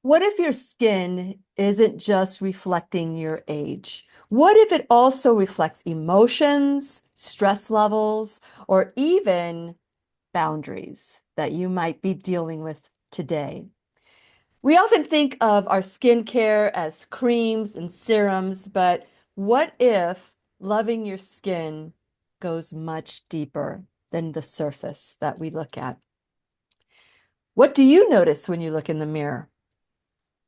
What if your skin isn't just reflecting your age? What if it also reflects emotions, stress levels, or even boundaries that you might be dealing with today? We often think of our skincare as creams and serums, but what if loving your skin goes much deeper than the surface that we look at? What do you notice when you look in the mirror?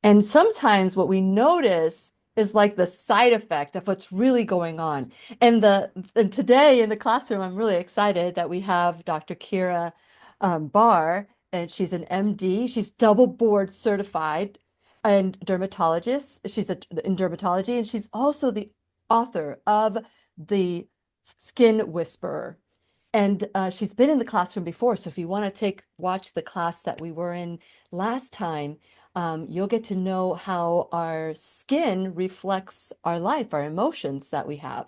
And sometimes what we notice is like the side effect of what's really going on. And today in the classroom, I'm really excited that we have Dr. Keira Barr, and she's an MD. She's double board certified and dermatologist. In dermatology, and she's also the author of the Skin Whisperer. And she's been in the classroom before. So if you want to watch the class that we were in last time, you'll get to know how our skin reflects our life, our emotions that we have.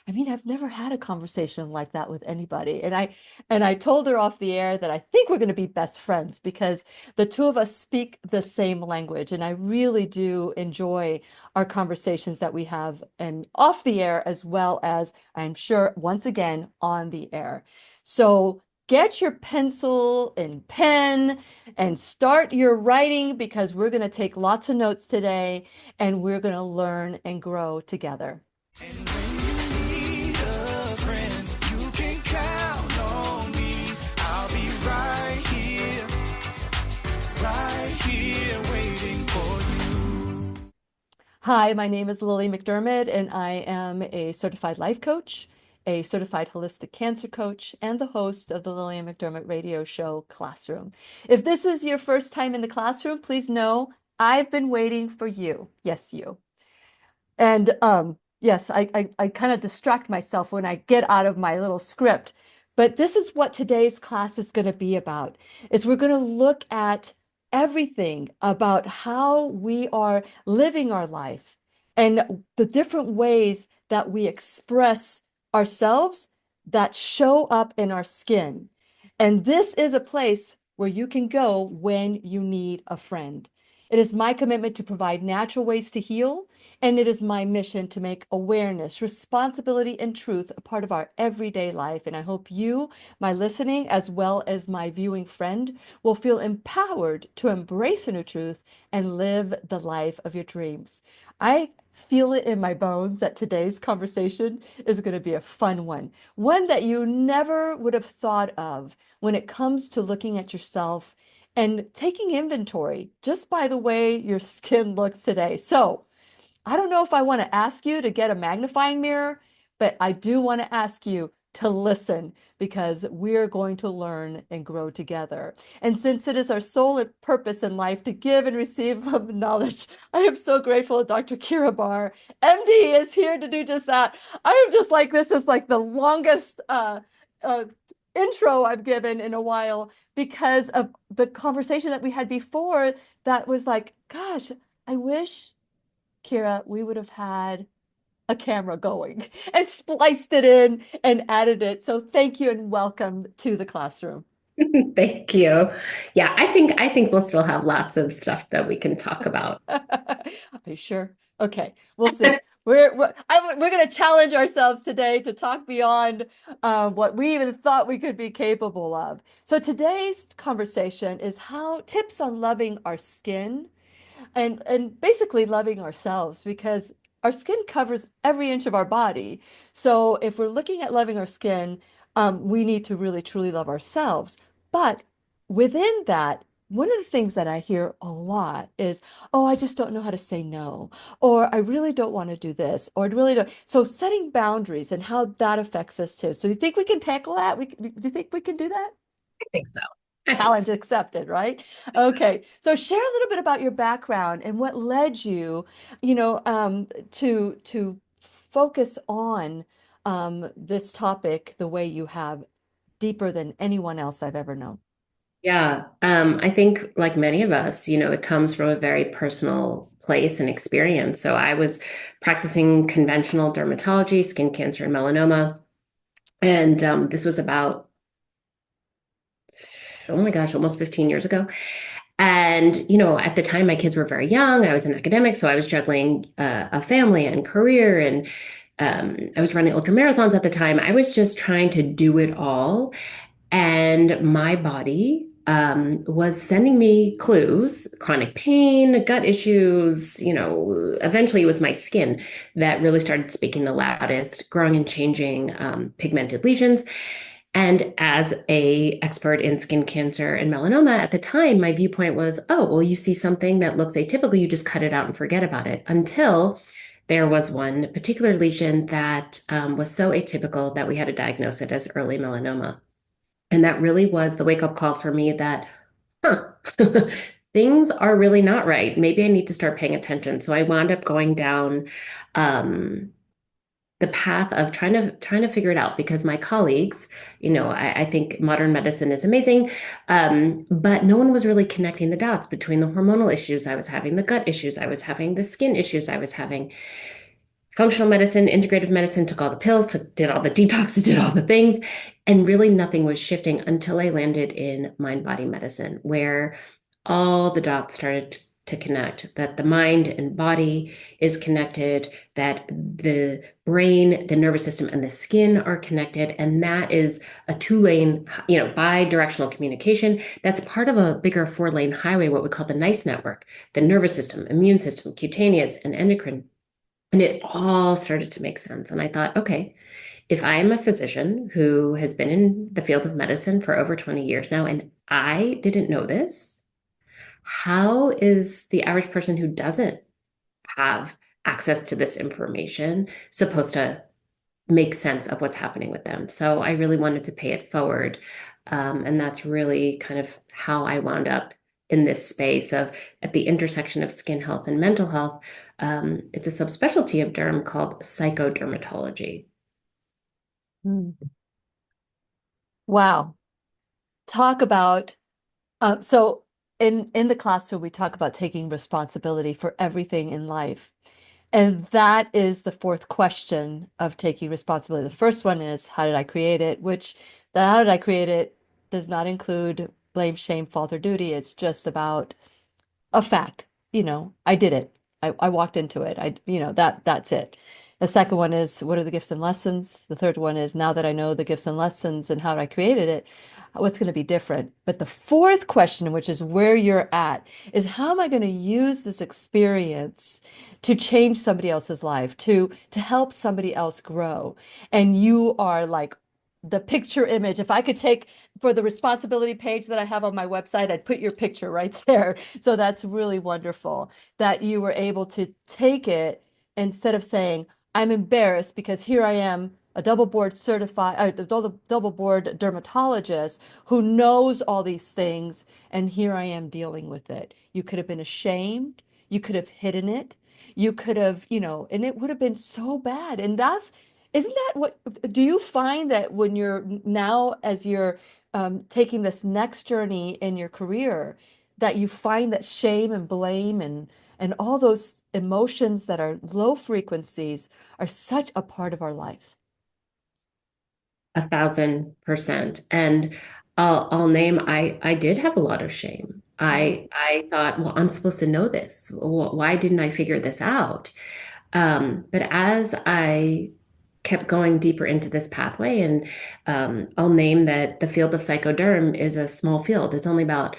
I mean, I've never had a conversation like that with anybody. And I told her off the air that I think we're going to be best friends because the two of us speak the same language. And I really do enjoy our conversations that we have and off the air as well as I'm sure once again on the air. So get your pencil and pen and start your writing because we're going to take lots of notes today and we're going to learn and grow together. And when you need a friend, you can count on me. I'll be right here waiting for you. Hi, my name is Lily McDermott, and I am a certified life coach, a certified holistic cancer coach, and the host of the Lillian McDermott radio show Classroom. If this is your first time in the classroom, please know I've been waiting for you. Yes, you. And yes, I kind of distract myself when I get out of my little script. But this is what today's class is going to be about, is we're going to look at everything about how we are living our life and the different ways that we express ourselves that show up in our skin. And this is a place where you can go when you need a friend. It is my commitment to provide natural ways to heal, and it is my mission to make awareness, responsibility, and truth a part of our everyday life. And I hope you, my listening, as well as my viewing friend, will feel empowered to embrace a new truth and live the life of your dreams. I feel it in my bones that today's conversation is going to be a fun one that you never would have thought of when it comes to looking at yourself and taking inventory just by the way your skin looks today. So, I don't know if I want to ask you to get a magnifying mirror, but I do want to ask you to listen because we're going to learn and grow together. And since it is our sole purpose in life to give and receive love and knowledge, I am so grateful that Dr. Keira Barr, MD, is here to do just that. I am just like, this is like the longest uh, intro I've given in a while because of the conversation that we had before that was like, gosh, I wish Keira, we would have had a camera going and spliced it in and added it. So thank you and welcome to the classroom. Thank you. Yeah, I think we'll still have lots of stuff that we can talk about. Are you sure? Okay, we'll see. We're going to challenge ourselves today to talk beyond what we even thought we could be capable of. So today's conversation is how tips on loving our skin and basically loving ourselves because our skin covers every inch of our body. So if we're looking at loving our skin, we need to really truly love ourselves. But within that, one of the things that I hear a lot is, oh, I just don't know how to say no, or I really don't want to do this, or I really don't. So setting boundaries and how that affects us too. So you think we can tackle that? Do you think we can do that? I think so. I think so. Challenge accepted, right? Okay. So share a little bit about your background and what led you, to focus on this topic the way you have, deeper than anyone else I've ever known. Yeah, I think like many of us, it comes from a very personal place and experience. So I was practicing conventional dermatology, skin cancer and melanoma, and this was about, oh my gosh, almost 15 years ago. And And, at the time, my kids were very young. I was an academic, so I was juggling a family and career, and I was running ultra marathons at the time. I was just trying to do it all. And my body was sending me clues, chronic pain, gut issues, eventually it was my skin that really started speaking the loudest, growing and changing pigmented lesions. And as a expert in skin cancer and melanoma at the time, my viewpoint was, oh, well, you see something that looks atypical, you just cut it out and forget about it until there was one particular lesion that was so atypical that we had to diagnose it as early melanoma. And that really was the wake up call for me that, huh, things are really not right. Maybe I need to start paying attention. So I wound up going down um, the path of trying to figure it out because my colleagues, I think modern medicine is amazing, but no one was really connecting the dots between the hormonal issues I was having, the gut issues I was having, the skin issues I was having. Functional medicine, integrative medicine, took all the pills, did all the detoxes, did all the things, and really nothing was shifting until I landed in mind body medicine, where all the dots started to connect, that the mind and body is connected, that the brain, the nervous system, and the skin are connected. And that is a two-lane, bi-directional communication. That's part of a bigger four-lane highway, what we call the NICE network, the nervous system, immune system, cutaneous, and endocrine. And it all started to make sense. And I thought, okay, if I'm a physician who has been in the field of medicine for over 20 years now, and I didn't know this, how is the average person who doesn't have access to this information supposed to make sense of what's happening with them? So I really wanted to pay it forward. And that's really kind of how I wound up in this space of at the intersection of skin health and mental health. It's a subspecialty of derm called psychodermatology. Mm. Wow. Talk about so in the classroom we talk about taking responsibility for everything in life. And that is the fourth question of taking responsibility. The first one is how did I create it? Which the how did I create it does not include blame, shame, fault, or duty. It's just about a fact. I did it. I walked into it. That's it. The second one is what are the gifts and lessons? The third one is now that I know the gifts and lessons and how I created it, what's going to be different? But the fourth question, which is where you're at, is how am I going to use this experience to change somebody else's life, to help somebody else grow? And you are like the picture image. If I could take for the responsibility page that I have on my website, I'd put your picture right there. So that's really wonderful that you were able to take it instead of saying, I'm embarrassed because here I am, a double board certified, double board dermatologist who knows all these things, and here I am dealing with it. You could have been ashamed, you could have hidden it, you could have, and it would have been so bad. And isn't that what, do you find that when you're now, as you're taking this next journey in your career, that you find that shame and blame and all those emotions that are low frequencies are such a part of our life? 1,000%. And I'll name I did have a lot of shame. Mm, I thought, well, I'm supposed to know this. Why didn't I figure this out? But as I kept going deeper into this pathway, and I'll name that the field of psychoderm is a small field. It's only about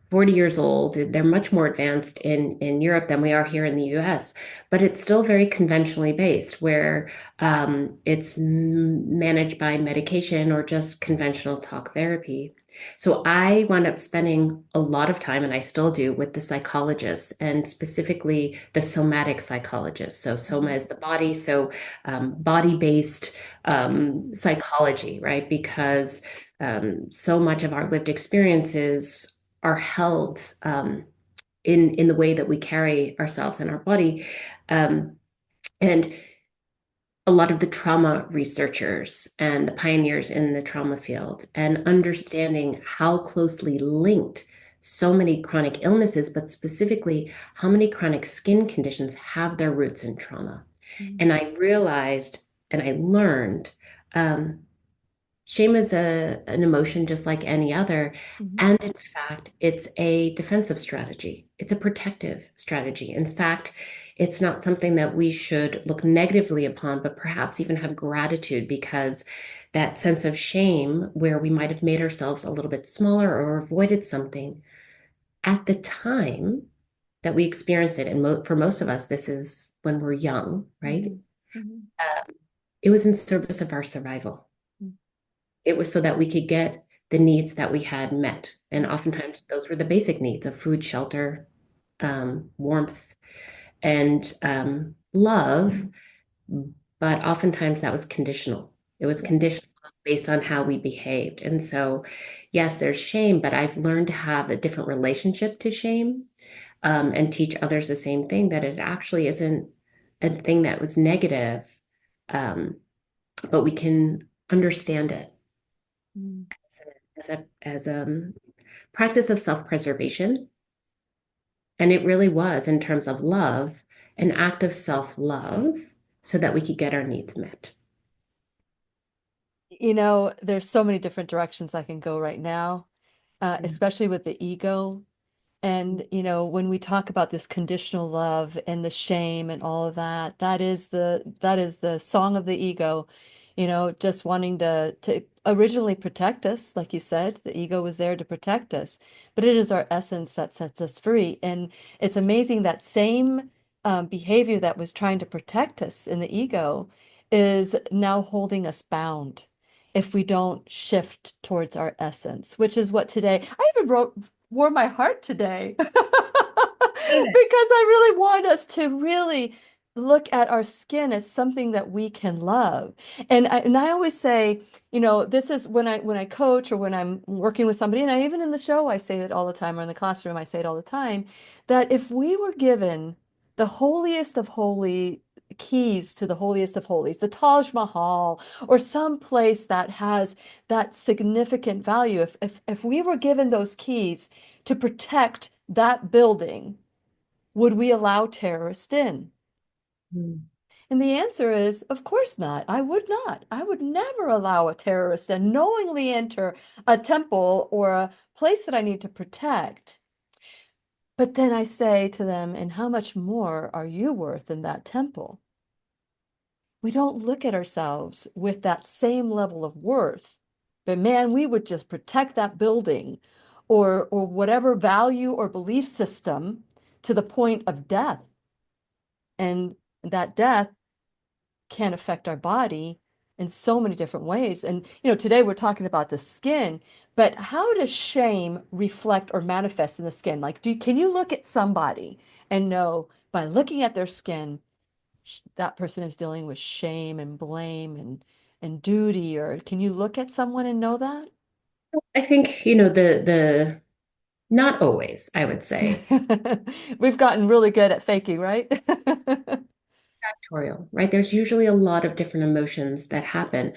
40 years old. They're much more advanced in Europe than we are here in the US, but it's still very conventionally based, where it's managed by medication or just conventional talk therapy. So I wound up spending a lot of time, and I still do, with the psychologists and specifically the somatic psychologists. So soma mhm, is the body, so body-based psychology, right? Because so much of our lived experiences are held in the way that we carry ourselves and our body. And a lot of the trauma researchers and the pioneers in the trauma field, and understanding how closely linked so many chronic illnesses, but specifically how many chronic skin conditions have their roots in trauma. mhm, And I realized and I learned um, Shame is an emotion just like any other. Mhm. And in fact, it's a defensive strategy. It's a protective strategy. In fact, it's not something that we should look negatively upon, but perhaps even have gratitude because that sense of shame, where we might have made ourselves a little bit smaller or avoided something at the time that we experience it, and for most of us, this is when we're young, right? Mhm. Mhm. It was in service of our survival. It was so that we could get the needs that we had met. And Mhm. oftentimes those were the basic needs of food, shelter, warmth, and love. But oftentimes that was conditional. It was Yeah. conditional based on how we behaved. And so, yes, there's shame, but I've learned to have a different relationship to shame, and teach others the same thing, that it actually isn't a thing that was negative, um, but we can understand it Mhm. as a practice of self-preservation. And it really was, in terms of love, an act of self-love so that we could get our needs met. There's so many different directions I can go right now, Yeah. especially with the ego. And, when we talk about this conditional love and the shame and all of that, that is the song of the ego, just wanting to originally protect us, like you said, the ego was there to protect us, but it is our essence that sets us free. And it's amazing that same behavior that was trying to protect us in the ego is now holding us bound if we don't shift towards our essence, which is what today I even wore my heart today because I really want us to really look at our skin as something that we can love. And I always say, this is when I coach or when I'm working with somebody, and I even in the show I say it all the time, or in the classroom I say it all the time, that if we were given the holiest of holy keys to the holiest of holies, the Taj Mahal, or some place that has that significant value, if we were given those keys to protect that building, would we allow terrorists in? Mm. And the answer is, of course not. I would not. I would never allow a terrorist to knowingly enter a temple or a place that I need to protect. But then I say to them, and how much more are you worth in that temple? We don't look at ourselves with that same level of worth. But man, we would just protect that building or whatever value or belief system to the point of death. And that death can affect our body in so many different ways. And today we're talking about the skin, but how does shame reflect or manifest in the skin? Like, can you look at somebody and know by looking at their skin that person is dealing with shame and blame and duty, or can you look at someone and know that? I think, the not always, I would say, We've gotten really good at faking, right? factorial, right? There's usually a lot of different emotions that happen.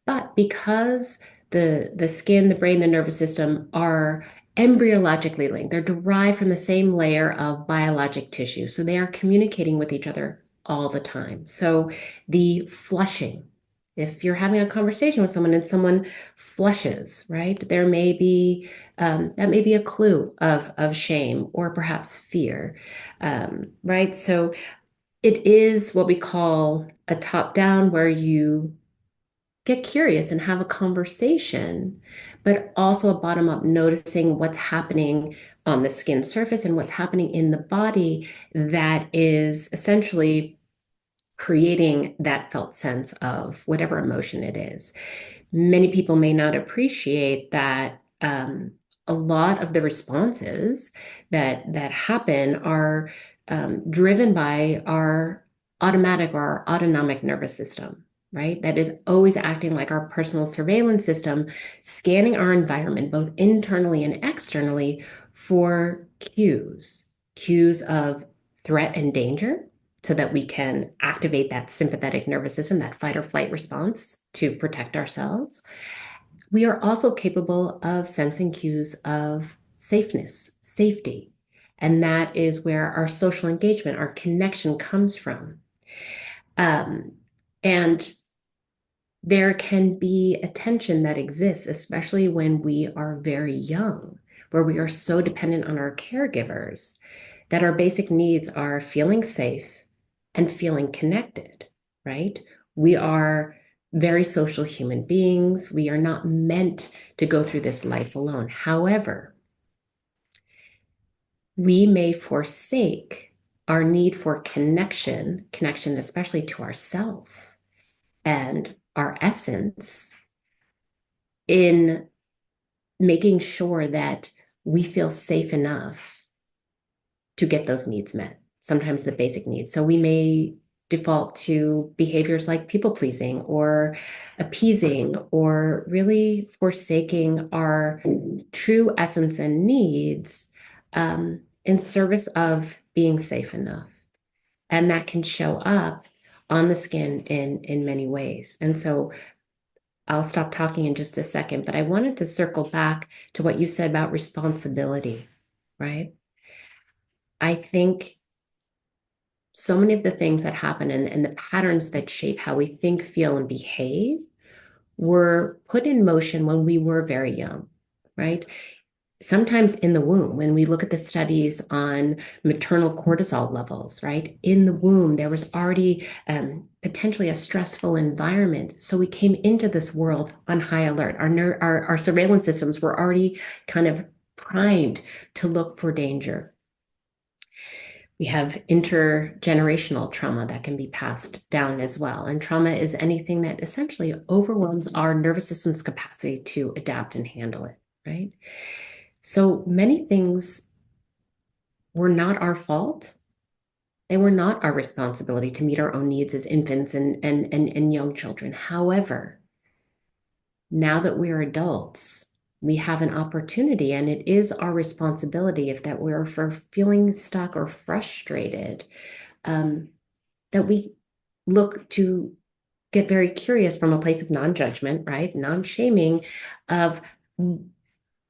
But because the skin, the brain, the nervous system are embryologically linked, they're derived from the same layer of biologic tissue. So they are communicating with each other all the time. So the flushing, if you're having a conversation with someone and someone flushes, right, there may be that may be a clue of shame or perhaps fear, right? So it is what we call a top down, where you get curious and have a conversation, but also a bottom up, noticing what's happening on the skin surface and what's happening in the body that is essentially creating that felt sense of whatever emotion it is. Many people may not appreciate that, a lot of the responses that happen are driven by our automatic or our autonomic nervous system, right? That is always acting like our personal surveillance system, scanning our environment, both internally and externally, for cues of threat and danger, so that we can activate that sympathetic nervous system, that fight or flight response to protect ourselves. We are also capable of sensing cues of safeness, safety. And that is where our social engagement, our connection comes from. Um, and there can be a tension that exists, especially when we are very young, where we are so dependent on our caregivers that our basic needs are feeling safe and feeling connected, right? We are very social human beings. We are not meant to go through this life alone. However, we may forsake our need for connection especially to ourself and our essence in making sure that we feel safe enough to get those needs met, sometimes the basic needs. So we may default to behaviors like people pleasing or appeasing or really forsaking our true essence and needs in service of being safe enough. And that can show up on the skin in many ways. And so I'll stop talking in just a second, but I wanted to circle back to what you said about responsibility, right? I think so many of the things that happen and the patterns that shape how we think, feel, and behave were put in motion when we were very young, right? Sometimes in the womb, when we look at the studies on maternal cortisol levels, right? In the womb, there was already potentially a stressful environment. So we came into this world on high alert. Our surveillance systems were already kind of primed to look for danger. We have intergenerational trauma that can be passed down as well. And trauma is anything that essentially overwhelms our nervous system's capacity to adapt and handle it, right? So many things were not our fault. They were not our responsibility to meet our own needs as infants and young children. However, now that we're adults, we have an opportunity, and it is our responsibility if that we're for feeling stuck or frustrated, um, that we look to get very curious from a place of non-judgment, right? Non-shaming of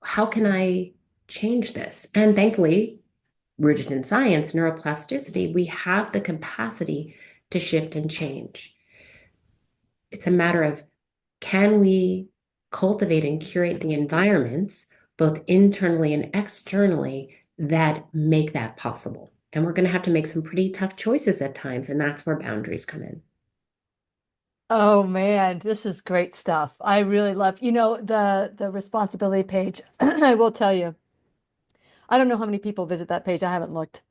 how can I change this? And thankfully, rooted in science, neuroplasticity, we have the capacity to shift and change. It's a matter of can we cultivate and curate the environments, both internally and externally, that make that possible. And we're going to have to make some pretty tough choices at times, and that's where boundaries come in. Oh man, this is great stuff. I really love, the responsibility page. I will tell you, I don't know how many people visit that page. I haven't looked.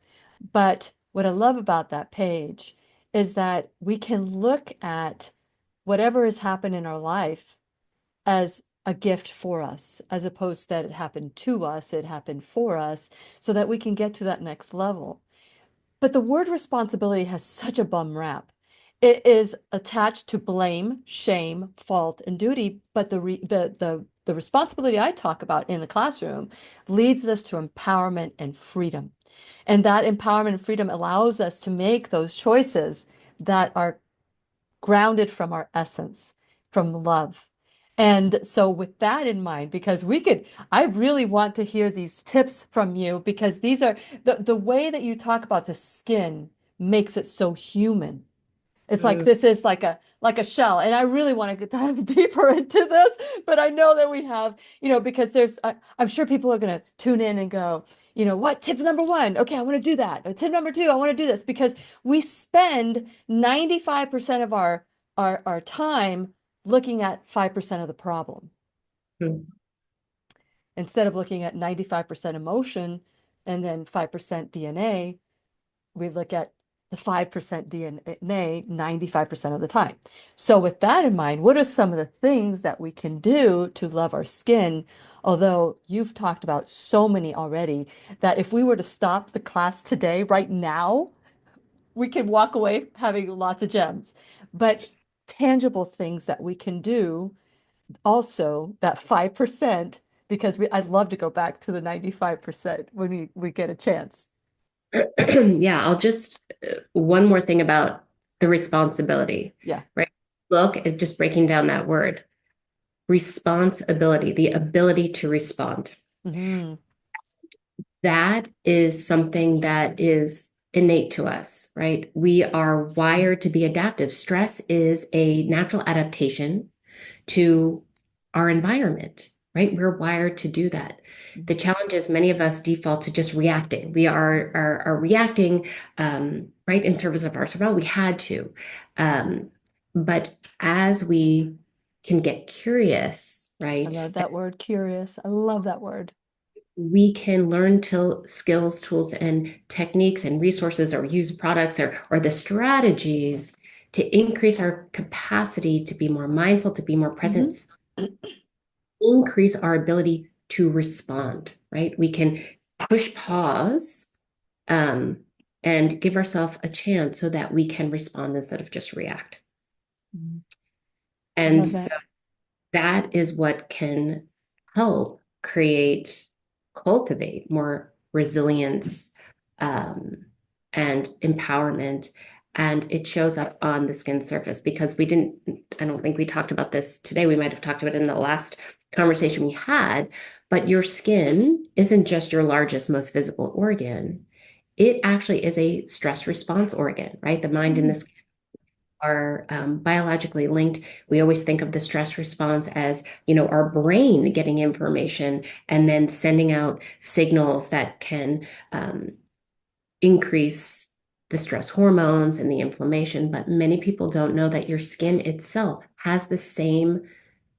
But what I love about that page is that we can look at whatever has happened in our life as a gift for us, as opposed that it happened to us, it happened for us, so that we can get to that next level. But the word responsibility has such a bum rap. It is attached to blame, shame, fault, and duty. But the responsibility I talk about in the classroom leads us to empowerment and freedom. And that empowerment and freedom allows us to make those choices that are grounded from our essence, from love. And so, with that in mind, because I really want to hear these tips from you because these are the way that you talk about the skin makes it so human. It's like Mm. this is like a shell, and I really want to dive deeper into this, but I know that we have, because I'm sure people are going to tune in and go, what tip number one? Okay, I want to do that. Or tip number two, I want to do this because we spend 95% of our time looking at 5% of the problem Mm. instead of looking at 95% emotion and then 5% DNA. We look at the 5% DNA 95% of the time. So, with that in mind, what are some of the things that we can do to love our skin? Although you've talked about so many already, that if we were to stop the class today, right now, we could walk away having lots of gems. But tangible things that we can do also, that 5%, because I'd love to go back to the 95% when we get a chance. Yeah, I'll just one more thing about the responsibility, Yeah. right? Look at just breaking down that word responsibility, the ability to respond. Hmm. That is something that is innate to us, right? We are wired to be adaptive. Stress is a natural adaptation to our environment, right? We're wired to do that. The challenge is many of us default to just reacting. We are reacting, right, in service of our survival. We had to. But as we can get curious, I right, love that word, curious. I love that word. we can learn skills, tools, and techniques and resources, or use products, or the strategies to increase our capacity to be more mindful, to be more Hmm. present, increase our ability to respond, right? We can push pause, um, and give ourselves a chance so that we can respond instead of just react. I And love so that. that is what can help cultivate more resilience, um, and empowerment. And it shows up on the skin surface because I don't think we talked about this today. We might have talked about it in the last conversation we had, but your skin isn't just your largest, most visible organ. It actually is a stress response organ, right? The mind and the Mm. skin are biologically linked. We always think of the stress response as, our brain getting information and then sending out signals that can increase the stress hormones and the inflammation. But many people don't know that your skin itself has the same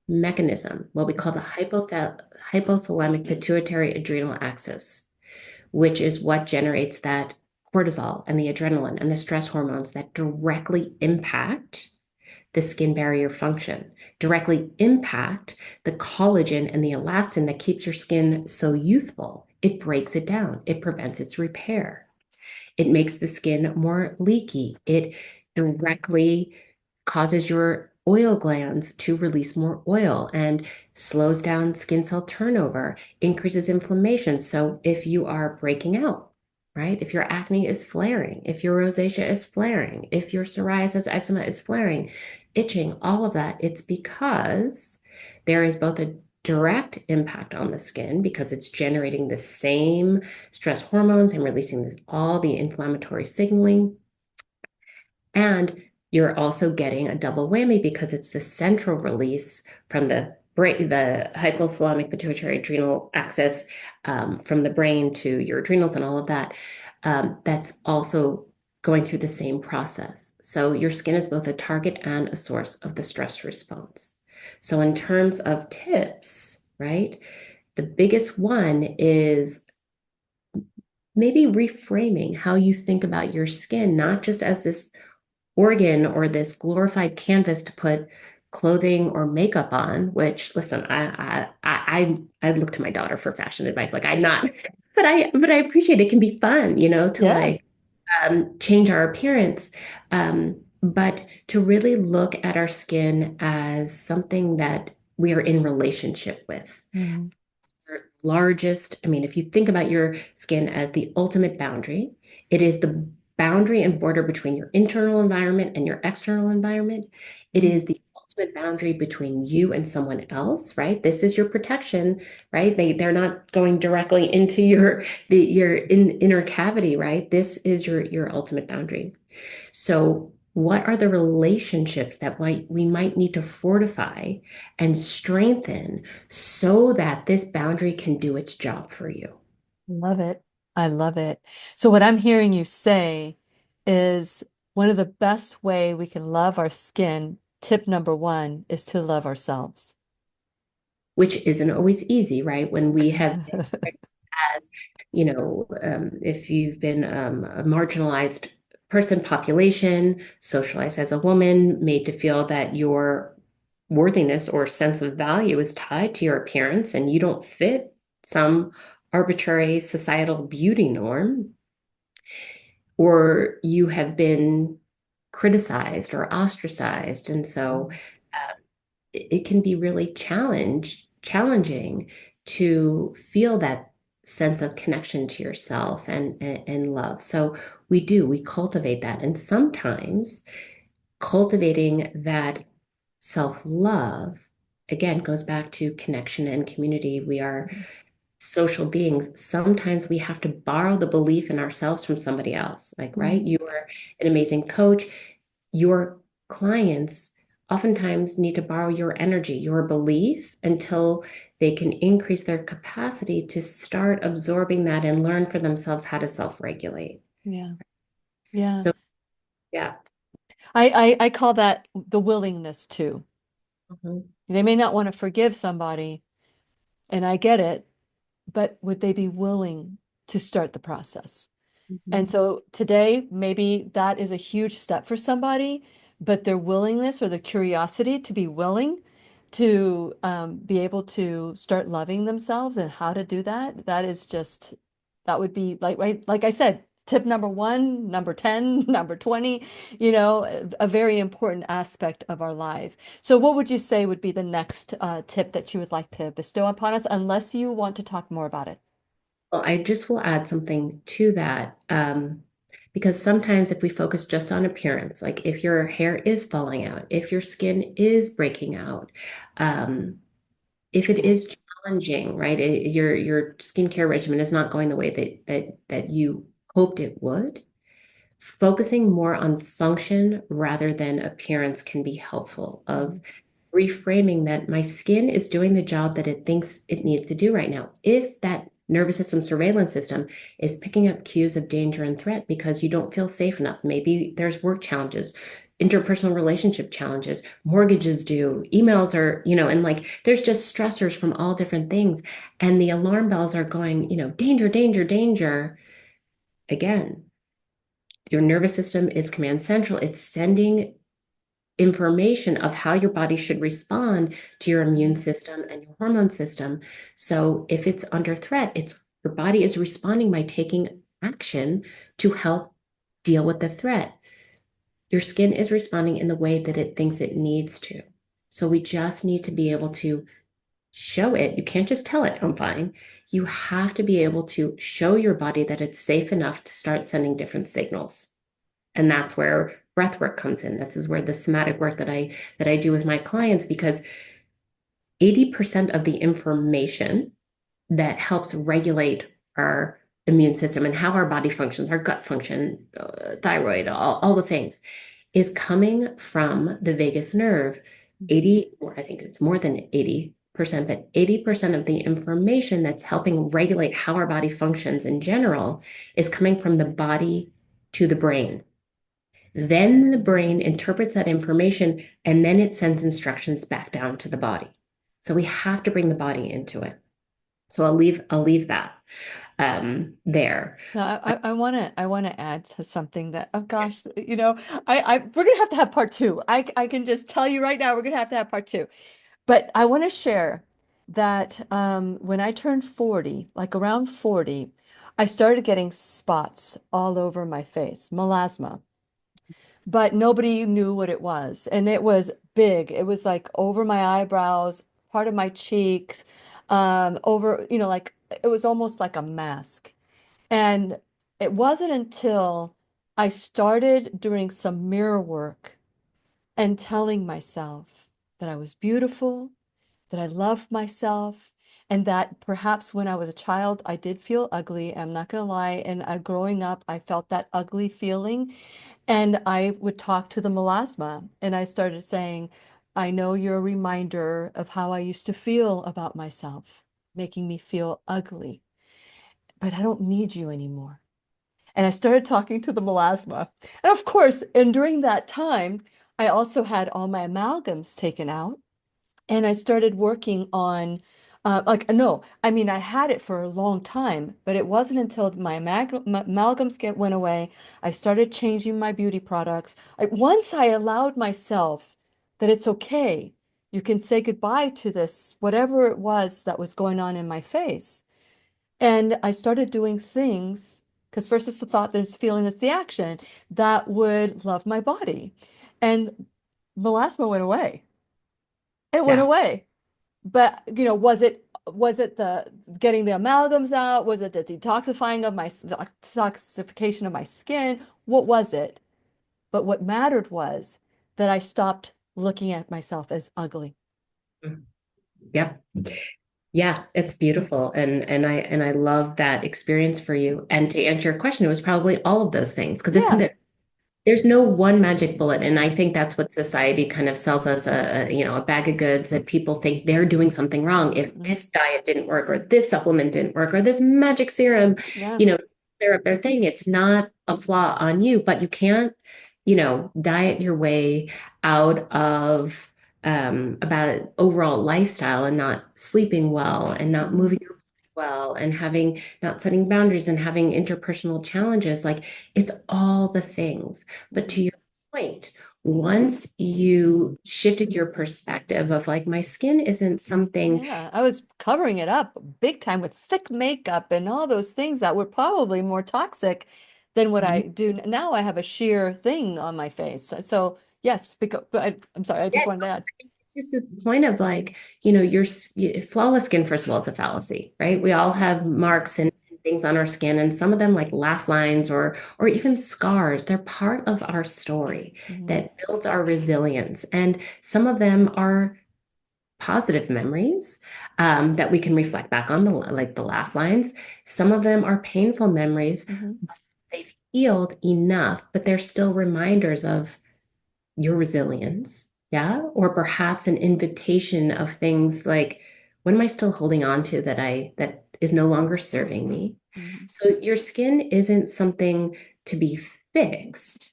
mechanism, what we call the hypothalamic pituitary adrenal axis, which is what generates that cortisol and the adrenaline and the stress hormones that directly impact the skin barrier function, directly impact the collagen and the elastin that keeps your skin so youthful. It breaks it down, it prevents its repair, it makes the skin more leaky, it directly causes your oil glands to release more oil and slows down skin cell turnover, increases inflammation. So if you are breaking out, right? If your acne is flaring, if your rosacea is flaring, if your psoriasis, eczema is flaring, itching, all of that, it's because there is both a direct impact on the skin because it's generating the same stress hormones and releasing all the inflammatory signaling. And you're also getting a double whammy because it's the central release from the brain, the hypothalamic pituitary adrenal axis, from the brain to your adrenals and all of that. That's also going through the same process. So your skin is both a target and a source of the stress response. So in terms of tips, right, the biggest one is maybe reframing how you think about your skin, not just as this organ or this glorified canvas to put clothing or makeup on, which listen, I look to my daughter for fashion advice. Like I'm not, but I appreciate it can be fun, to Yeah. like change our appearance. But to really look at our skin as something that we are in relationship with. Mm. Largest, I mean, if you think about your skin as the ultimate boundary, it is the boundary and border between your internal environment and your external environment. It Mm. is the ultimate boundary between you and someone else, right? This is your protection, right? They're not going directly into your inner cavity, right? This is your ultimate boundary. So, what are the relationships that we might need to fortify and strengthen so that this boundary can do its job for you? Love it. I love it. So what I'm hearing you say is one of the best way we can love our skin, tip number one, is to love ourselves. Which isn't always easy, right? When we have as, if you've been a marginalized person, population, socialized as a woman, made to feel that your worthiness or sense of value is tied to your appearance and you don't fit some arbitrary societal beauty norm, or you have been criticized or ostracized. And so it can be really challenging to feel that sense of connection to yourself and love. So we cultivate that. And sometimes cultivating that self-love, again, goes back to connection and community. We are social beings. Sometimes we have to borrow the belief in ourselves from somebody else. Like, right? Mhm. You are an amazing coach. Your clients oftentimes need to borrow your energy, your belief, until they can increase their capacity to start absorbing that and learn for themselves how to self-regulate. Yeah. Yeah. So, yeah. I call that the willingness to. Mhm. They may not want to forgive somebody, and I get it, but would they be willing to start the process? And Mhm. so today, maybe that is a huge step for somebody, but their willingness or the curiosity to be willing to be able to start loving themselves and how to do that, that is just, that would be like, right, like I said, tip number one, number 10, number 20, a very important aspect of our life. So what would you say would be the next tip that you would like to bestow upon us, unless you want to talk more about it? Well, I just will add something to that. Because sometimes if we focus just on appearance, like if your hair is falling out, if your skin is breaking out, um, if it is challenging, right? Your skincare regimen is not going the way that you hoped it would. Focusing more on function rather than appearance can be helpful of Mhm. reframing that my skin is doing the job that it thinks it needs to do right now. If that nervous system surveillance system is picking up cues of danger and threat because you don't feel safe enough, maybe there's work challenges, interpersonal relationship challenges, mortgages due, emails are, and like there's just stressors from all different things. And the alarm bells are going, danger, danger, danger. Again, your nervous system is command central. It's sending information of how your body should respond to your immune system and your hormone system. So if it's under threat, it's your body is responding by taking action to help deal with the threat. Your skin is responding in the way that it thinks it needs to. So we just need to be able to show it. You can't just tell it, I'm fine. You have to be able to show your body that it's safe enough to start sending different signals. And that's where breath work comes in. This is where the somatic work that I do with my clients, because 80% of the information that helps regulate our immune system and how our body functions, our gut function, thyroid, all the things, is coming from the vagus nerve. 80, or I think it's more than 80%, but 80% of the information that's helping regulate how our body functions in general is coming from the body to the brain. Then the brain interprets that information and then it sends instructions back down to the body. So we have to bring the body into it. So I'll leave that there. No, I want to add to something that, oh gosh, we're gonna have to have part two. I can just tell you right now we're gonna have to have part two. But I want to share that when I turned 40, like around 40, I started getting spots all over my face, melasma, but nobody knew what it was. And it was big. It was like over my eyebrows, part of my cheeks, over, like it was almost like a mask. And it wasn't until I started doing some mirror work and telling myself that I was beautiful, that I loved myself, and that perhaps when I was a child, I did feel ugly. I'm not going to lie. And growing up, I felt that ugly feeling. And I would talk to the melasma, and I started saying, I know you're a reminder of how I used to feel about myself, making me feel ugly, but I don't need you anymore. And I started talking to the melasma. And of course, and during that time, I also had all my amalgams taken out. And I started working on, no, I mean, I had it for a long time, but it wasn't until my amalgams went away, I started changing my beauty products. Once I allowed myself that it's okay, you can say goodbye to this, whatever it was that was going on in my face. And I started doing things, because first it's the thought, there's feeling, it's the action, that would love my body. And melasma went away. It went Yeah. away. But, was it the getting the amalgams out? Was it the detoxification of my skin? What was it? But what mattered was that I stopped looking at myself as ugly. Yep. Yeah, it's beautiful. And I love that experience for you. And to answer your question, it was probably all of those things because it's Yeah. There's no one magic bullet, and I think that's what society kind of sells us a bag of goods that people think they're doing something wrong if Hmm. this diet didn't work or this supplement didn't work or this magic serum, Yeah. you know, clear up their thing. It's not a flaw on you, but you can't, diet your way out of about overall lifestyle and not sleeping well and not Hmm. moving well and having not setting boundaries and having interpersonal challenges. Like it's all the things. But Hmm. to your point, once you shifted your perspective of like, my skin isn't something, Yeah, I was covering it up big time with thick makeup and all those things that were probably more toxic than what I do now. I have a sheer thing on my face. So yes, because but I'm sorry, I just yes, wanted to add. it's just the point of like, flawless skin, first of all, is a fallacy, right? We all have marks and things on our skin, and some of them like laugh lines or even scars. They're part of our story Hmm. that builds our resilience. And some of them are positive memories that we can reflect back on, the laugh lines. Some of them are painful memories. Hmm. They've healed enough, but they're still reminders of your resilience. Yeah. Or perhaps an invitation of things like, what am I still holding on to that is no longer serving me? Hmm. So your skin isn't something to be fixed.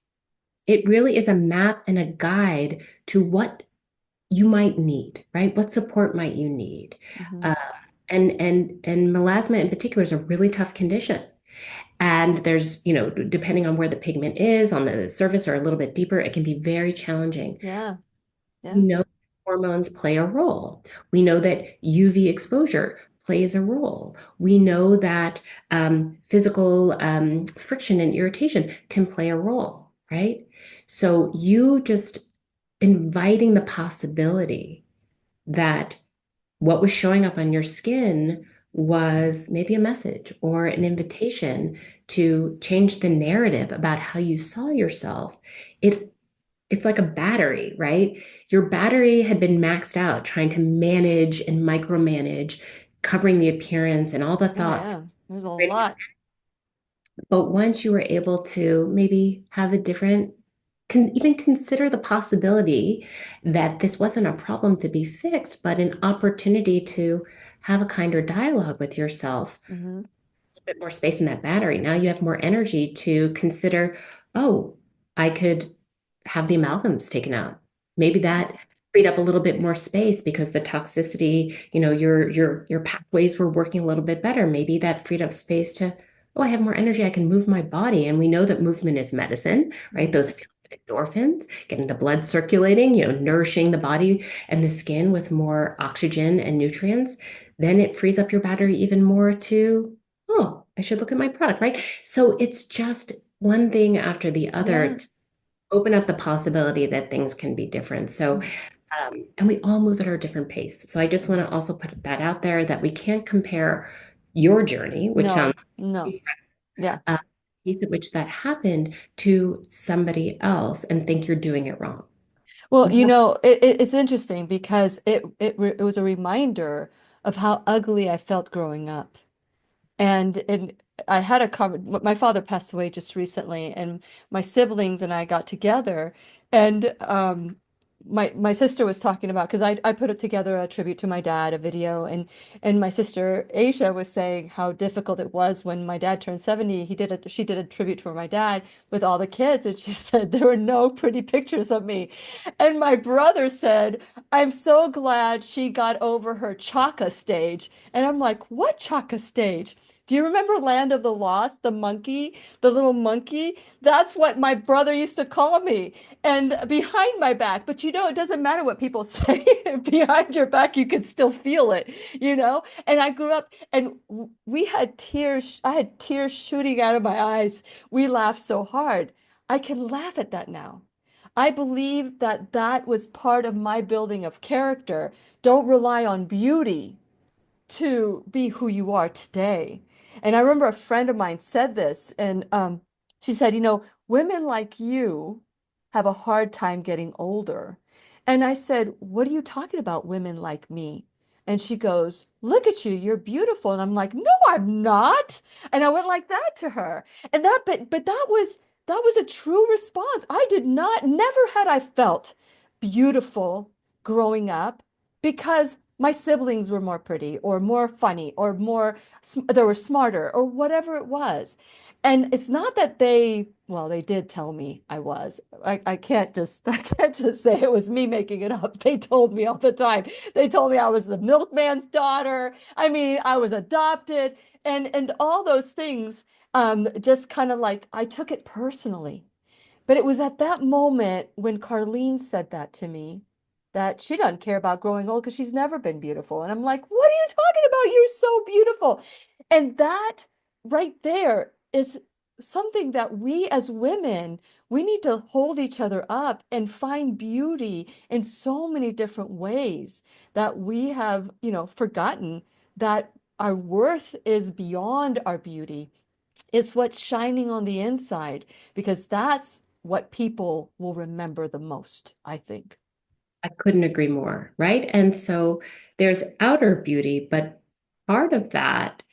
It really is a map and a guide to what you might need, right? What support might you need? Hmm. Uh, and melasma in particular is a really tough condition. And there's, depending on where the pigment is on the surface or a little bit deeper, it can be very challenging. Yeah, We yeah. know hormones play a role. We know that UV exposure plays a role. We know that physical friction and irritation can play a role, right? So you just inviting the possibility that what was showing up on your skin was maybe a message or an invitation to change the narrative about how you saw yourself. It's like a battery, right? Your battery had been maxed out trying to manage and micromanage, covering the appearance and all the Oh thoughts. yeah. There's a lot. But once you were able to maybe have a different, even consider the possibility that this wasn't a problem to be fixed, but an opportunity to have a kinder dialogue with yourself, Hmm. bit more space in that battery. Now you have more energy to consider, oh, I could have the amalgams taken out. Maybe that freed up a little bit more space because the toxicity, your pathways were working a little bit better. Maybe that freed up space to, oh, I have more energy. I can move my body. And we know that movement is medicine, right? Hmm. Those feel good endorphins, getting the blood circulating, nourishing the body and the skin with more oxygen and nutrients. Then it frees up your battery even more to, oh, I should look at my product, right? So it's just one thing after the other Yeah. to open up the possibility that things can be different. So, Mm. and we all move at our different pace. So I just want to also put that out there that we can't compare your journey, which sounds No, no. Yeah. uh, pace at which that happened to somebody else and think you're doing it wrong. Well, it's interesting because it was a reminder of how ugly I felt growing up. And I had a my father passed away just recently, and my siblings and I got together, and my sister was talking about because I put it together a tribute to my dad, a video, and my sister Asia was saying how difficult it was when my dad turned 70. She did a tribute for my dad with all the kids, and she said there were no pretty pictures of me. And my brother said, I'm so glad she got over her Chaka stage. And I'm like, what Chaka stage? Do you remember Land of the Lost, the monkey, the little monkey? That's what my brother used to call me. And behind my back, but it doesn't matter what people say. Behind your back, you can still feel it. And I grew up and we had tears. I had tears shooting out of my eyes. We laughed so hard. I can laugh at that now. I believe that that was part of my building of character. Don't rely on beauty to be who you are today. And I remember a friend of mine said this, and she said, women like you have a hard time getting older. And I said, what are you talking about, women like me? And she goes, look at you, you're beautiful. And I'm like, no, I'm not. And I went like that to her. And but that was that was a true response. I did not, never had I felt beautiful growing up because my siblings were more pretty or more funny or they were smarter or whatever it was. And it's not that well, they did tell me I was. I can't just, I can't just say it was me making it up. They told me all the time. They told me I was the milkman's daughter. I mean, I was adopted and all those things. Just kind of like I took it personally. But it was at that moment when Carlene said that to me that she doesn't care about growing old because she's never been beautiful. And I'm like, what are you talking about? You're so beautiful. And that right there is something that we as women, we need to hold each other up and find beauty in so many different ways that we have, forgotten that our worth is beyond our beauty. It's what's shining on the inside because that's what people will remember the most, I think. I couldn't agree more, right? And so there's outer beauty, but part of that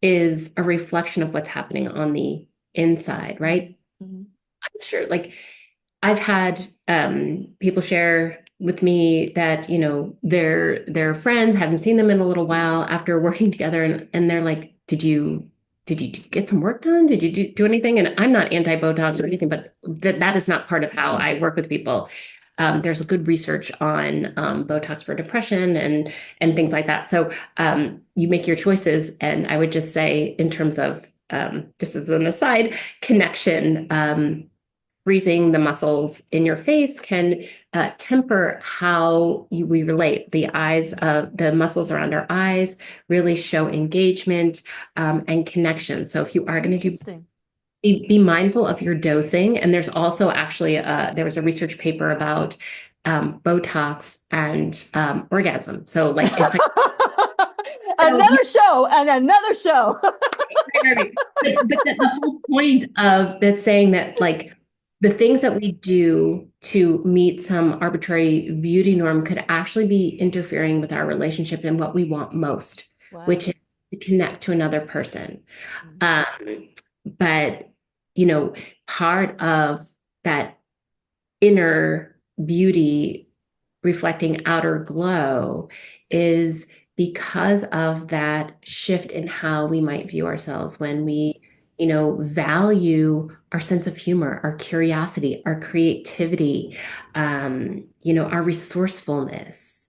is a reflection of what's happening on the inside, Mhm, right? mhm. I'm sure, like I've had people share with me that, their friends haven't seen them in a little while after working together, and they're like, did you get some work done? Did you do anything? And I'm not anti-Botox or anything, but that is not part of how I work with people. There's a good research on Botox for depression and things like that. So you make your choices, and I would just say, in terms of just as an aside, connection. Freezing the muscles in your face can temper how we relate. The eyes of the muscles around our eyes really show engagement and connection. So if you are going to do, Interesting. be mindful of your dosing. And there's also actually there was a research paper about Botox and orgasm. So like if I so Another show and another show. right. But the whole point of that saying that, like, the things that we do to meet some arbitrary beauty norm could actually be interfering with our relationship and what we want most, which Wow. is to connect to another person. Mhm. Um, but, you know, part of that inner beauty reflecting outer glow is because of that shift in how we might view ourselves when we, value our sense of humor, our curiosity, our creativity, our resourcefulness,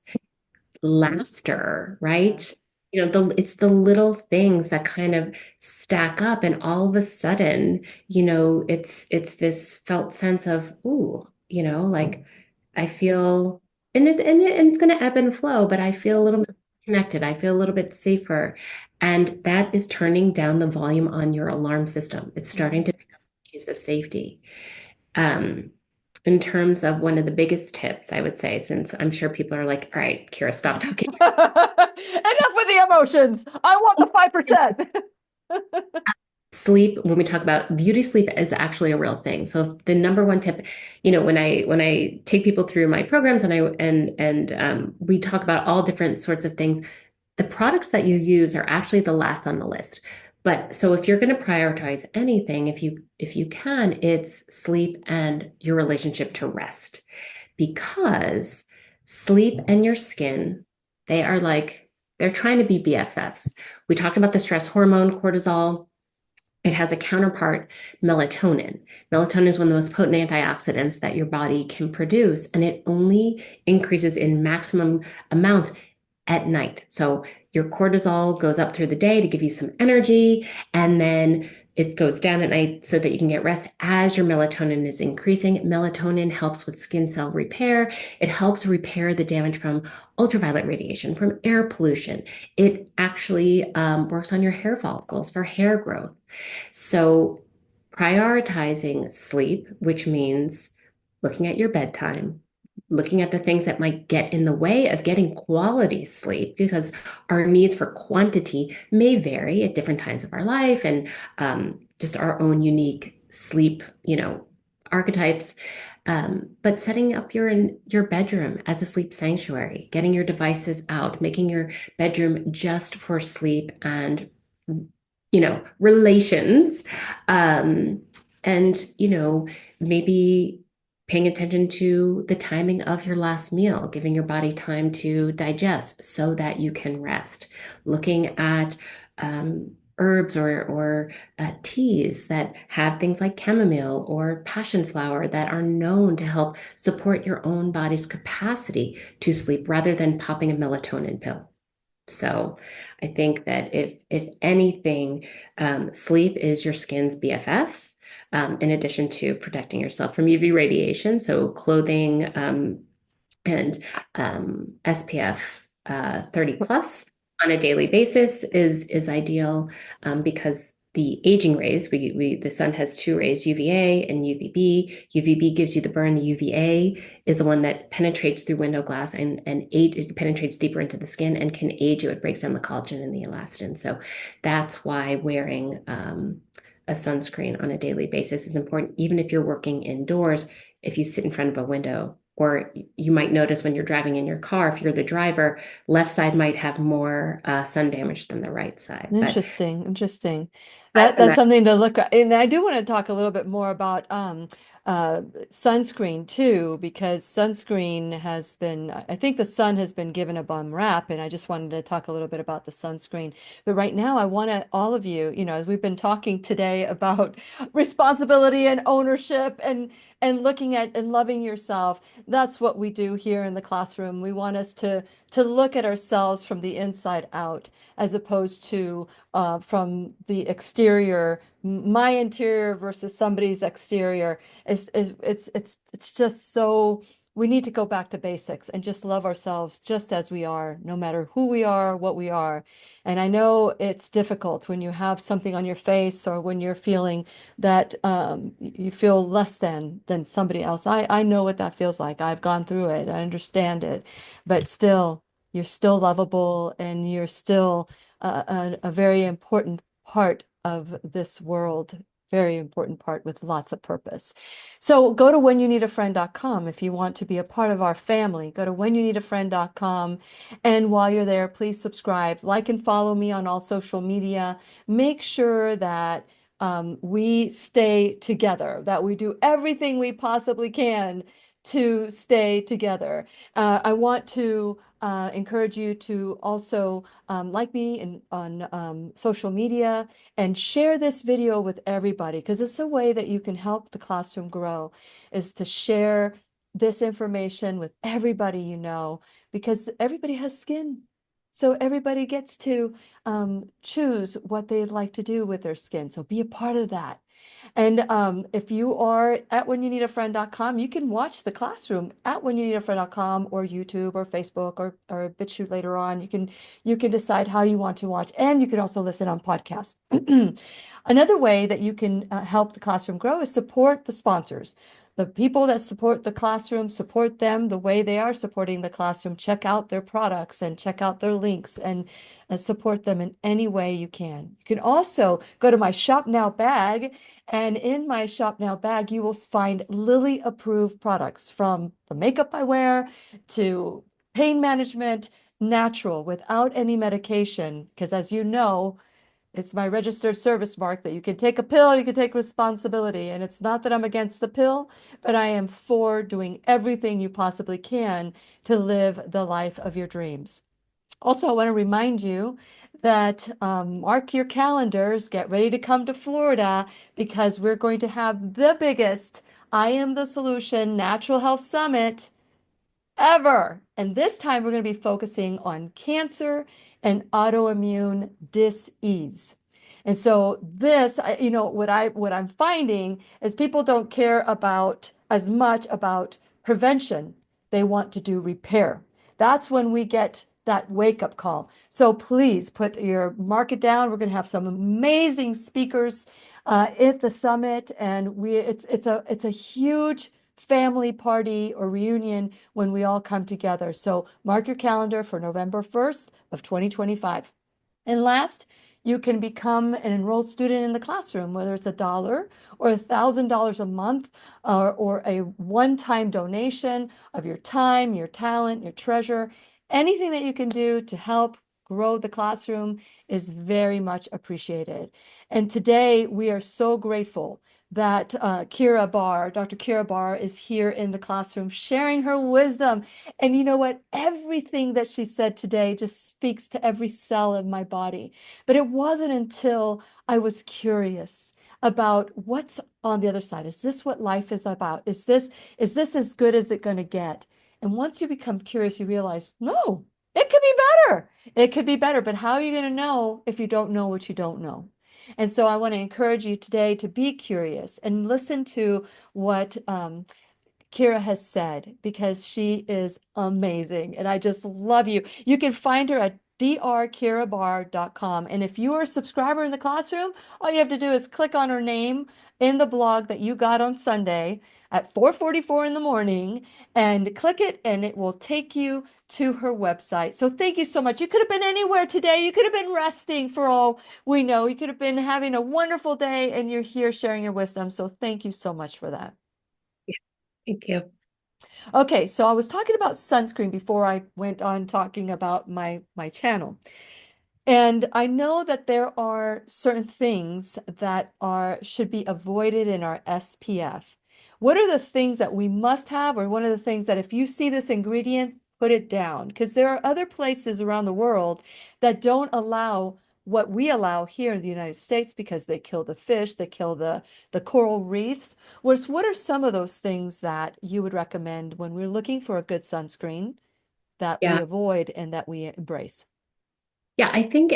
laughter, Yeah. right? It's the little things that kind of stack up, and all of a sudden, it's this felt sense of, ooh, like I feel, and it's going to ebb and flow, but I feel a Yeah. little bit connected. I feel a little bit safer, and that is turning down the volume on your alarm system. It's starting Mhm. to become cues of safety. Um, in terms of one of the biggest tips, I would say, since I'm sure people are like, all right, Keira, stop talking. Enough with the emotions. I want the 5%. Sleep, when we talk about beauty sleep, is actually a real thing. So the number one tip, when I take people through my programs, and we talk about all different sorts of things, the products that you use are actually the last on the list. But so if you're going to prioritize anything, if you can, it's sleep and your relationship to rest, because sleep and your skin, they're trying to be BFFs. We talked about the stress hormone cortisol. It has a counterpart, melatonin. Melatonin is one of the most potent antioxidants that your body can produce, and it only increases in maximum amounts at night. So your cortisol goes up through the day to give you some energy, and then it goes down at night so that you can get rest as your melatonin is increasing. Melatonin helps with skin cell repair. It helps repair the damage from ultraviolet radiation, from air pollution. It actually works on your hair follicles for hair growth. So prioritizing sleep, which means looking at your bedtime, looking at the things that might get in the way of getting quality sleep, because our needs for quantity may vary at different times of our life, and just our own unique sleep, archetypes. But setting up your bedroom as a sleep sanctuary, getting your devices out, making your bedroom just for sleep and relations. And, maybe paying attention to the timing of your last meal, giving your body time to digest so that you can rest. Looking at herbs or teas that have things like chamomile or passion flower that are known to help support your own body's capacity to sleep rather than popping a melatonin pill. So I think that if anything, sleep is your skin's BFF, in addition to protecting yourself from UV radiation. So clothing, and SPF 30 plus on a daily basis is ideal, because the aging rays, the sun has two rays, UVA and UVB. UVB gives you the burn. The UVA is the one that penetrates through window glass and it penetrates deeper into the skin and can age you. It breaks down the collagen and the elastin. So that's why wearing a sunscreen on a daily basis is important, even if you're working indoors. If you sit in front of a window, or you might notice when you're driving in your car, if you're the driver, left side might have more sun damage than the right side. But Interesting, interesting. aside from That's that, something to look at. And I do want to talk a little bit more about sunscreen too, because sunscreen has been, I think the sun has been given a bum rap, and I just wanted to talk a little bit about the sunscreen. But right now, I want to all of you, as we've been talking today about responsibility and ownership and looking at and loving yourself. That's what we do here in the classroom. We want us to look at ourselves from the inside out, as opposed to from the exterior, my interior versus somebody's exterior. It's just so we need to go back to basics and just love ourselves just as we are, no matter who we are, what we are. And I know it's difficult when you have something on your face or when you're feeling that you feel less than somebody else. I know what that feels like. I've gone through it. I understand it, but still, you're still lovable and you're still a very important part of this world, very important part with lots of purpose. So go to whenyounneedafriend.com if you want to be a part of our family. Go to whenyounneedafriend.com. And while you're there, please subscribe, like and follow me on all social media. Make sure that we stay together, that we do everything we possibly can to stay together. I want to encourage you to also like me on social media and share this video with everybody, because it's a way that you can help the classroom grow, is to share this information with everybody you know, because everybody has skin. So everybody gets to choose what they'd like to do with their skin. So be a part of that. And if you are at whenyounneedafriend.com, you can watch the classroom at whenyounneedafriend.com or YouTube or Facebook or BitChute later on. You can decide how you want to watch, and you can also listen on podcast. Another way that you can help the classroom grow is support the sponsors. The people that support the classroom, support them the way they are supporting the classroom. Check out their products and check out their links and support them in any way you can. You can also go to my Shop Now bag, and in my Shop Now bag, you will find Lilly approved products, from the makeup I wear to pain management, natural, without any medication. Because as you know, it's my registered service mark that you can take a pill, you can take responsibility. And it's not that I'm against the pill, but I am for doing everything you possibly can to live the life of your dreams. Also, I want to remind you that mark your calendars, get ready to come to Florida, because we're going to have the biggest I Am the Solution Natural Health Summit ever. And this time we're going to be focusing on cancer and autoimmune disease. And so this, what I'm finding is people don't care about as much about prevention. They want to do repair. That's when we get that wake-up call. So please mark it down. We're going to have some amazing speakers at the summit, and it's a huge family party or reunion when we all come together. So mark your calendar for November 1st of 2025. And last, you can become an enrolled student in the classroom, whether it's $1 or $1,000 a month, or a one-time donation of your time, your talent, your treasure, anything that you can do to help grow the classroom is very much appreciated. And today we are so grateful that Keira Barr, Dr. Keira Barr, is here in the classroom sharing her wisdom. And you know what? Everything that she said today just speaks to every cell of my body. But it wasn't until I was curious about what's on the other side. Is this what life is about? Is this as good as it's going to get? And once you become curious, you realize, no, it could be better. It could be better. But how are you going to know if you don't know what you don't know? And so I want to encourage you today to be curious and listen to what Keira has said, because she is amazing and I just love you. You can find her at drkeirabarr.com. And if you are a subscriber in the classroom, all you have to do is click on her name in the blog that you got on Sunday at 4:44 in the morning and click it, and it will take you to her website. So thank you so much. You could have been anywhere today. You could have been resting for all we know. You could have been having a wonderful day, and you're here sharing your wisdom. So thank you so much for that. Thank you. Okay, so I was talking about sunscreen before I went on talking about my channel. And I know that there are certain things that are should be avoided in our SPF. What are the things that we must have, or one of the things that if you see this ingredient, put it down? Because there are other places around the world that don't allow what we allow here in the United States because they kill the fish, they kill the coral reefs. What are some of those things that you would recommend when we're looking for a good sunscreen that we Yeah. avoid and that we embrace? Yeah, I think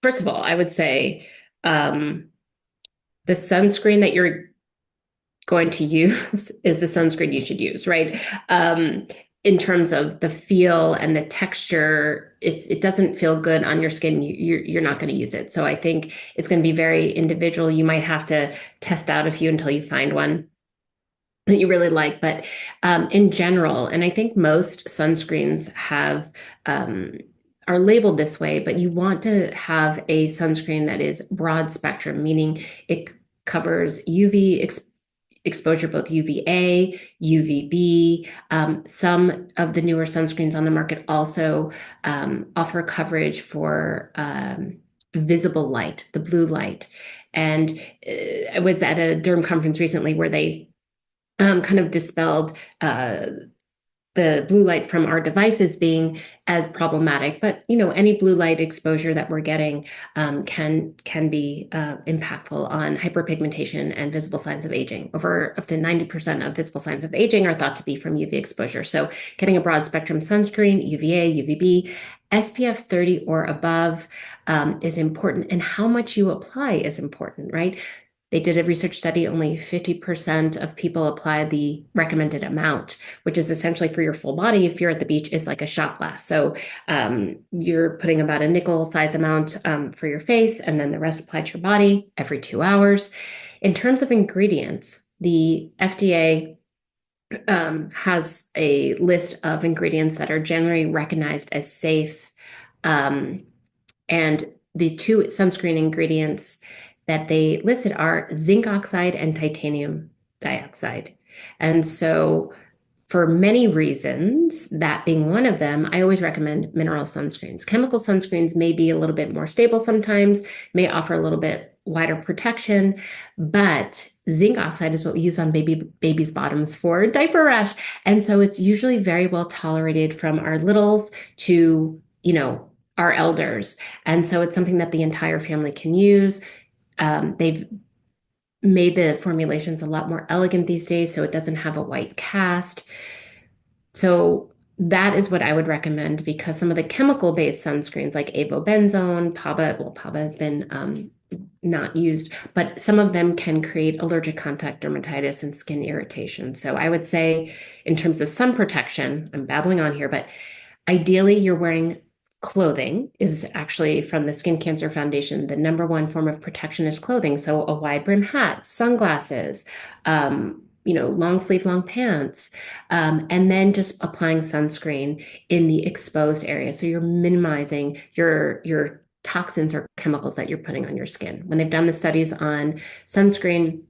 first of all, I would say um, the sunscreen that you're going to use is the sunscreen you should use, right? In terms of the feel and the texture, if it doesn't feel good on your skin, you're not going to use it. So I think it's going to be very individual. You might have to test out a few until you find one that you really like. But in general, and I think most sunscreens have are labeled this way, but you want to have a sunscreen that is broad spectrum, meaning it covers exposure, both UVA, UVB. Some of the newer sunscreens on the market also offer coverage for visible light, the blue light. And I was at a derm conference recently where they kind of dispelled the blue light from our devices being as problematic. But any blue light exposure that we're getting can be impactful on hyperpigmentation and visible signs of aging. Over up to 90% of visible signs of aging are thought to be from UV exposure. So getting a broad spectrum sunscreen, UVA, UVB, SPF 30 or above is important, and how much you apply is important, right? They did a research study, only 50% of people apply the recommended amount, which is essentially for your full body. If you're at the beach, is like a shot glass. So you're putting about a nickel size amount for your face, and then the rest applied to your body every 2 hours. In terms of ingredients, the FDA has a list of ingredients that are generally recognized as safe. And the two sunscreen ingredients that they listed are zinc oxide and titanium dioxide. And so, for many reasons, that being one of them, I always recommend mineral sunscreens. Chemical sunscreens may be a little bit more stable sometimes, may offer a little bit wider protection, but zinc oxide is what we use on babies' bottoms for diaper rash. And so it's usually very well tolerated from our littles to, our elders. And so it's something that the entire family can use. They've made the formulations a lot more elegant these days, so it doesn't have a white cast. So that is what I would recommend, because some of the chemical-based sunscreens like avobenzone, PABA has been not used, but some of them can create allergic contact dermatitis and skin irritation. So I would say, in terms of sun protection, I'm babbling on here, but ideally you're wearing clothing. Is actually, from the Skin Cancer Foundation, the number one form of protection is clothing. So a wide brim hat, sunglasses, long sleeve, long pants, and then just applying sunscreen in the exposed area. So you're minimizing your toxins or chemicals that you're putting on your skin. When they've done the studies on sunscreen,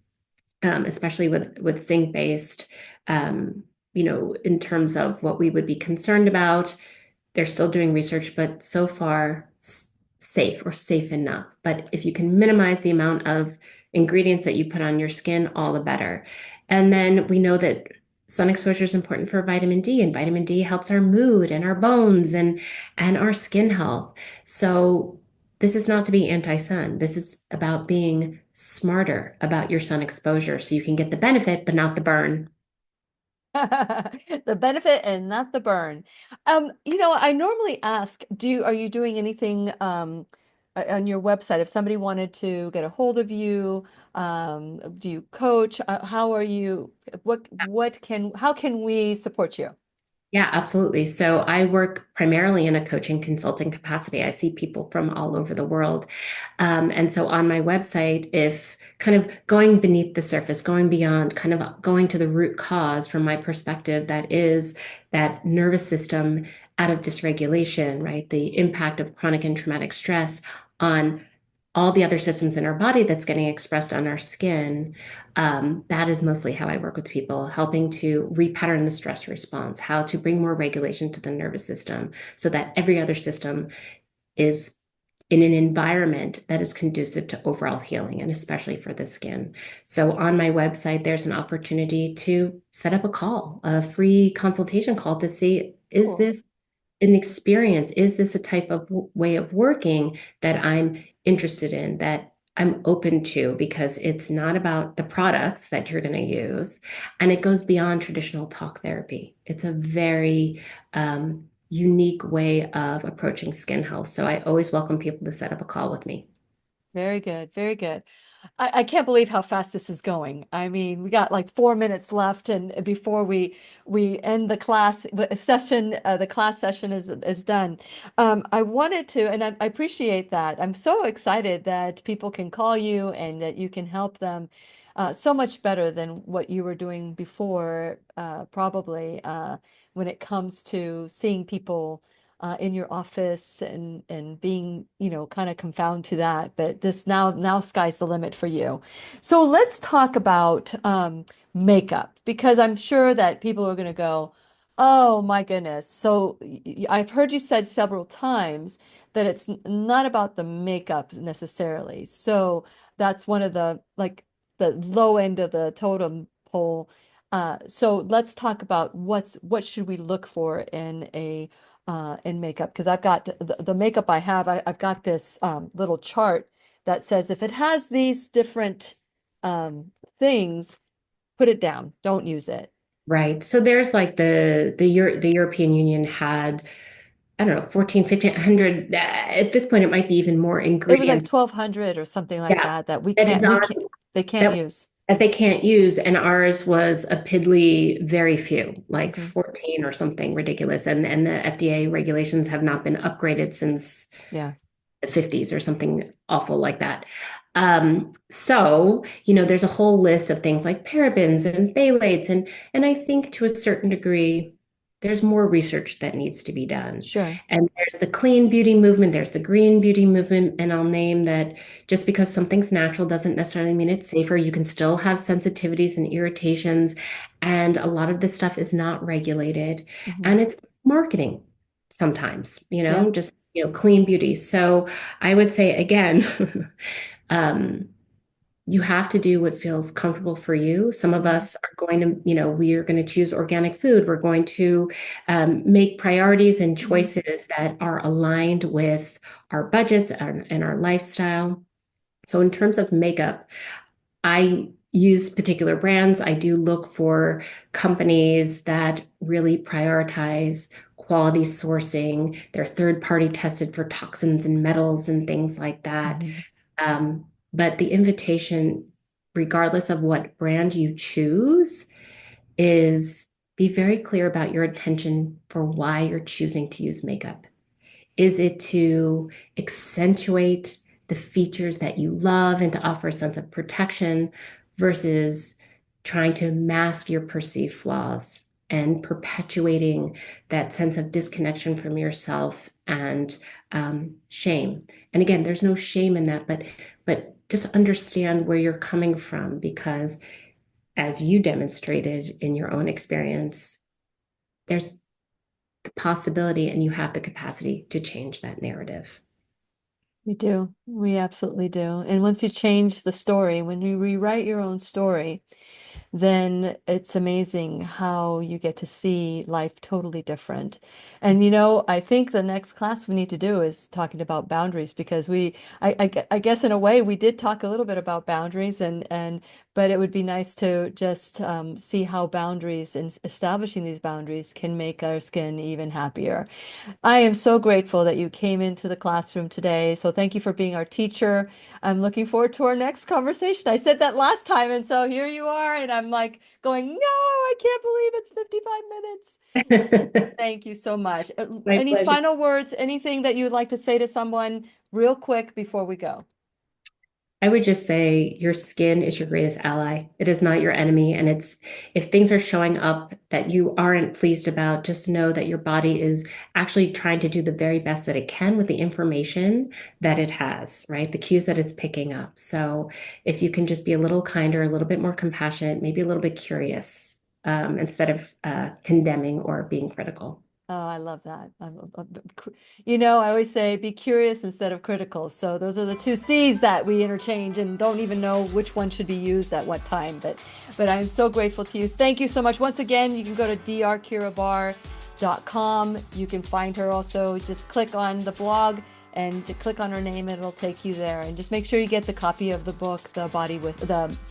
especially with zinc based, in terms of what we would be concerned about, they're still doing research, but so far safe or safe enough. But if you can minimize the amount of ingredients that you put on your skin, all the better. And then we know that sun exposure is important for vitamin D, and vitamin D helps our mood and our bones and our skin health. So this is not to be anti-sun. This is about being smarter about your sun exposure so you can get the benefit, but not the burn. The benefit and not the burn. I normally ask, are you doing anything on your website? If somebody wanted to get a hold of you, do you coach? How are you? How can we support you? Yeah, absolutely. So I work primarily in a coaching consulting capacity. I see people from all over the world. And so on my website, if kind of going beneath the surface, going beyond, kind of going to the root cause from my perspective, that is that nervous system out of dysregulation, right? The impact of chronic and traumatic stress on all the other systems in our body that's getting expressed on our skin. That is mostly how I work with people, helping to repattern the stress response, how to bring more regulation to the nervous system so that every other system is in an environment that is conducive to overall healing and especially for the skin. So on my website, there's an opportunity to set up a call, a free consultation call to see, is Cool. this an experience? Is this a type of way of working that I'm interested in, that I'm open to? Because it's not about the products that you're going to use, and it goes beyond traditional talk therapy. It's a very unique way of approaching skin health. So I always welcome people to set up a call with me. Very good. Very good. I can't believe how fast this is going. I mean, we got like 4 minutes left, and before we end the session, the class session is done. I wanted to, and I appreciate that. I'm so excited that people can call you and that you can help them so much better than what you were doing before, probably when it comes to seeing people in your office and being, kind of confound to that. But this now sky's the limit for you. So let's talk about makeup because I'm sure that people are going to go, "Oh my goodness." So I've heard you said several times that it's not about the makeup necessarily. So that's one of the like the low end of the totem pole. So let's talk about what should we look for in makeup because I've got the makeup I've got this little chart that says if it has these different things, put it down, don't use it. Right. So there's like the European Union had, I don't know, 14, 1500. At this point, it might be even more It was like ingredients. 1200 or something like Yeah, that that is we on can't they can't that use. that they can't use, and ours was a piddly, very few, like Hmm. 14 or something ridiculous. And the FDA regulations have not been upgraded since Yeah. the 50s or something awful like that. So, there's a whole list of things like parabens and phthalates, and I think to a certain degree, there's more research that needs to be done. Sure. And there's the clean beauty movement, there's the green beauty movement, and I'll name that just because something's natural doesn't necessarily mean it's safer. You can still have sensitivities and irritations, and a lot of this stuff is not regulated, Hmm. and it's marketing sometimes, Yeah. just clean beauty. So I would say again, um, you have to do what feels comfortable for you. Some of Hmm. us are going to, we are going to choose organic food. We're going to make priorities and Hmm. choices that are aligned with our budgets and our lifestyle. So in terms of makeup, I use particular brands. I do look for companies that really prioritize quality sourcing. They're third party tested for toxins and metals and things like that. Hmm. But the invitation, regardless of what brand you choose, is be very clear about your intention for why you're choosing to use makeup. Is it to accentuate the features that you love and to offer a sense of protection versus trying to mask your perceived flaws and perpetuating that sense of disconnection from yourself and shame? And again, there's no shame in that, but just understand where you're coming from because as you demonstrated in your own experience, there's the possibility and you have the capacity to change that narrative. We do. We absolutely do. And once you change the story, when you rewrite your own story, then it's amazing how you get to see life totally different. And I think the next class we need to do is talking about boundaries because I guess in a way we did talk a little bit about boundaries but it would be nice to just see how boundaries and establishing these boundaries can make our skin even happier. I am so grateful that you came into the classroom today. So thank you for being our teacher. I'm looking forward to our next conversation. I said that last time, and so here you are, and I'm like going, no, I can't believe it's 55 minutes. Thank you so much. My Any pleasure. final words, anything that you'd like to say to someone real quick before we go? I would just say your skin is your greatest ally. It is not your enemy. And it's if things are showing up that you aren't pleased about, just know that your body is actually trying to do the very best that it can with the information that it has, right? The cues that it's picking up. So if you can just be a little kinder, a little bit more compassionate, maybe a little bit curious, instead of condemning or being critical. Oh, I love that. I always say be curious instead of critical. So those are the two C's that we interchange and don't even know which one should be used at what time. But I'm so grateful to you. Thank you so much. Once again, you can go to drkeirabarr.com. You can find her also. Just click on the blog and to click on her name, it'll take you there. And just make sure you get the copy of the book, the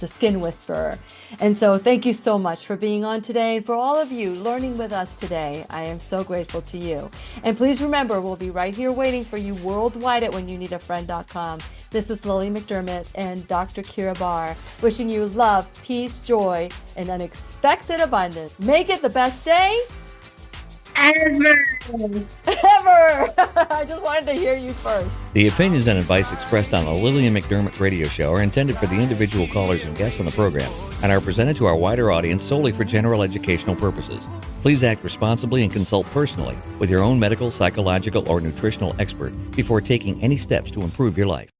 Skin Whisperer. And so thank you so much for being on today and for all of you learning with us today. I am so grateful to you. And please remember, we'll be right here waiting for you worldwide at whenyounneedafriend.com. This is Lily McDermott and Dr. Keira Barr wishing you love, peace, joy, and unexpected abundance. Make it the best day Ever. ever. I just wanted to hear you first. The opinions and advice expressed on the Lillian McDermott radio show are intended for the individual callers and guests on the program and are presented to our wider audience solely for general educational purposes. Please act responsibly and consult personally with your own medical, psychological, or nutritional expert before taking any steps to improve your life.